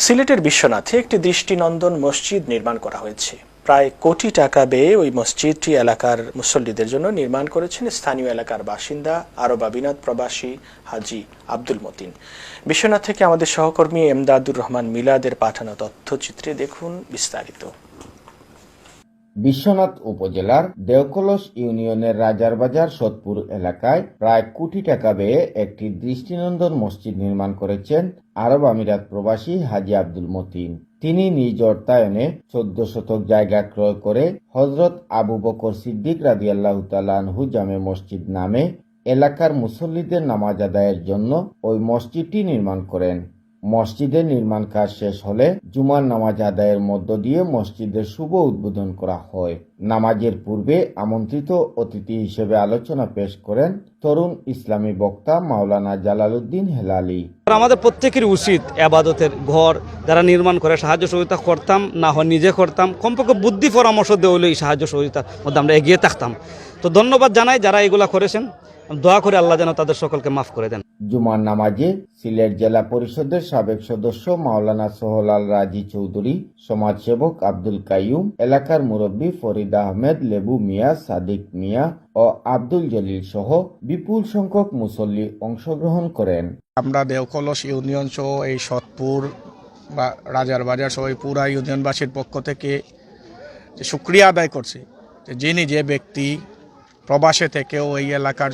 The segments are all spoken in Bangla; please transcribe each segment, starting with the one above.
সিলেটের বিশ্বনাথে একটি দৃষ্টিনন্দন মসজিদ নির্মাণ করা হয়েছে। প্রায় কোটি টাকা ব্যয়ে ওই মসজিদটি এলাকার মুসল্লিদের জন্য নির্মাণ করেছেন স্থানীয় এলাকার বাসিন্দা আরব আমিরাত প্রবাসী হাজী আব্দুল মতিন। বিশ্বনাথ থেকে আমাদের সহকর্মী এমদাদুর রহমান মিলাদের পাঠানো তথ্যচিত্রে দেখুন বিস্তারিত। বিশ্বনাথ উপজেলার দেওকলস ইউনিয়নের রাজারবাজার সোদপুর এলাকায় প্রায় কোটি টাকা ব্যয়ে একটি দৃষ্টিনন্দন মসজিদ নির্মাণ করেছেন আরব আমিরাত প্রবাসী হাজী আব্দুল মতিন। তিনি নিজ অর্থায়নে 14 শতক জায়গা ক্রয় করে হযরত আবু বকর সিদ্দিক রাদিয়াল্লাহু তাআলা আনহু জামে মসজিদ নামে এলাকার মুসল্লিদের নামাজ আদায়ের জন্য ওই মসজিদটি নির্মাণ করেন। মসজিদের নির্মাণ কাজ শেষ হলে জুমার নামাজ আদায়ের মধ্য দিয়ে মসজিদের শুভ উদ্বোধন করা হয়। নামাজের পূর্বে আমন্ত্রিত অতিথি হিসেবে আলোচনা পেশ করেন তরুণ ইসলামী বক্তা মাওলানা জালালউদ্দিন হেলালি। আমাদের প্রত্যেকের উচিত ইবাদতের ঘর যারা নির্মাণ করে সাহায্য সহযোগিতা করতাম, না হয় নিজে করতাম, কমপক্ষে বুদ্ধি পরামর্শ দেওয়া এই সাহায্য সহযোগিতার মধ্যে আমরা এগিয়ে থাকতাম। তো ধন্যবাদ জানাই যারা এগুলা করেছেন। দোয়া করে আল্লাহ যেন তাদের সকলকে মাফ করে দেন। জুমার নামাজে সিলেট জেলা পরিষদের সাবেক সদস্য মাওলানা সোহলাল রাজি চৌধুরী, সমাজসেবক আব্দুল কাইয়ুম, এলাকার মুরব্বী ফরিদ আহমেদ, লেবু মিয়া, সাদিক মিয়া ও আব্দুল জলিল সহ বিপুল সংখ্যক মুসল্লি অংশগ্রহণ করেন। আমরা দেওকলস ইউনিয়ন সহ এই সোদপুর বা রাজারবাজার সহ পুরা ইউনিয়নবাসীর পক্ষ থেকে যে শুকরিয়া আদায় করছি যে ব্যক্তি প্রবাসে থেকেও এই এলাকার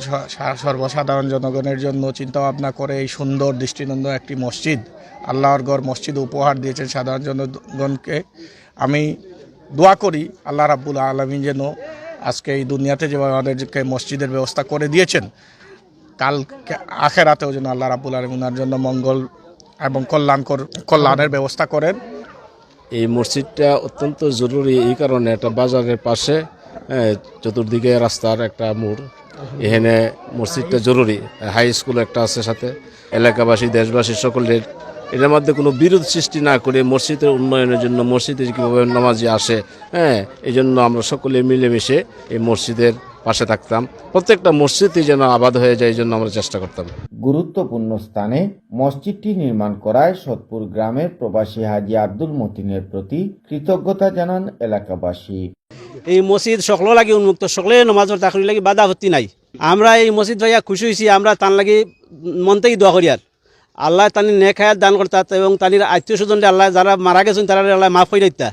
সর্বসাধারণ জনগণের জন্য চিন্তাভাবনা করে এই সুন্দর দৃষ্টিনন্দন একটি মসজিদ, আল্লাহর ঘর মসজিদ উপহার দিয়েছেন সাধারণ জনগণকে। আমি দোয়া করি আল্লাহ রাব্বুল আলামিন যেন আজকে এই দুনিয়াতে যেভাবে আমাদেরকে মসজিদের ব্যবস্থা করে দিয়েছেন, কাল আখেরাতেও যেন আল্লাহ রাব্বুল আলামিনের জন্য মঙ্গল এবং কল্যাণের ব্যবস্থা করেন। এই মসজিদটা অত্যন্ত জরুরি এই কারণে, একটা বাজারের পাশে, চতুর্দিকে রাস্তার একটা মোড়, এখানে মসজিদটা জরুরি। হাই স্কুল একটা আছে সাথে, এলাকাবাসী দেশবাসী সকলের এটার মধ্যে কোনো বিরোধ সৃষ্টি না করে মসজিদের উন্নয়নের জন্য, মসজিদে কীভাবে নামাজি আসে, এই জন্য আমরা সকলে মিলেমিশে এই মসজিদের পাশে থাকতাম। প্রত্যেকটা মসজিদই যেন আবাদ হয়ে যায়, এই জন্য আমরা চেষ্টা করতাম। গুরুত্বপূর্ণ স্থানে মসজিদটি নির্মাণ করায় সোদপুর গ্রামের প্রবাসী হাজী আব্দুল মতিনের প্রতি কৃতজ্ঞতা জানান এলাকাবাসী। এই মসজিদ সকল লাগে উন্মুক্ত, সকলে নামাজ তাকরি লাগি বাধা আপত্তি নাই। আমরা এই মসজিদ ভাইয়া খুশি হয়েছি, আমরা তান লাগি মন থেকে দোয়া করি আর আল্লাহ তানি নেক হায়াত দান করতা এবং তানির আত্মীয় স্বজন আল্লাহ যারা মারা গেছেন তারা আল্লাহ মাফ করে দিতা।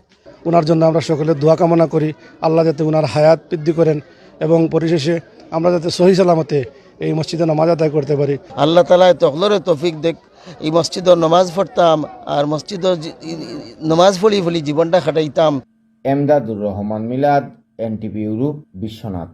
ওনার জন্য আমরা সকলে দোয়া কামনা করি, আল্লাহ যাতে ওনার হায়াত বৃদ্ধি করেন এবং পরিশেষে আমরা যাতে সহি সালামতে এই মসজিদে নামাজ আদায় করতে পারি। আল্লাহ তাআলা তখলরে তৌফিক দেখ, এই মসজিদে নামাজ পড়তাম আর মসজিদে নামাজ পড়ি জীবনটা কাটাইতাম। এমদাদুর রহমান মিলাদ, এনটিভি ইউরোপ, বিশ্বনাথ।